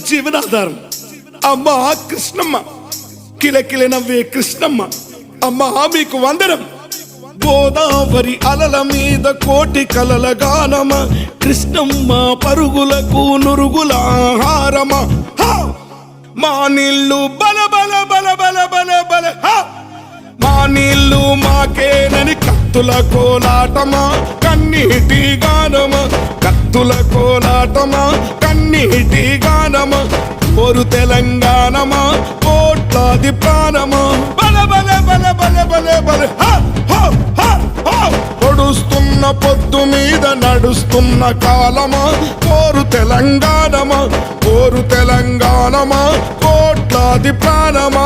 జీవనాధారం అమ్మా కృష్ణమ్మ, కిలకిల నవ్వే కృష్ణమ్మ, అమ్మా మీకు వందనం. గోదావరి అలల మీద కోటి కలల గానమ, కృష్ణమ్మ పరుగులకు నురుగుల ఆహారమ. మా నీళ్ళు బల బల బల బల బల బల, మా నీళ్ళు మాకేనని కత్తుల కోలాటమా, కన్నీటి గానమా, కత్తుల కోలాటమా, కన్నీటి గానమా. కోరు తెలంగాణమా, కోట్లాది ప్రాణమా, బల బల బల బల బల బల. పొడుస్తున్న పొద్దు మీద నడుస్తున్న కాలమా, కోరు తెలంగాణమా, కోరు తెలంగాణమా, కోట్లాది ప్రాణమా.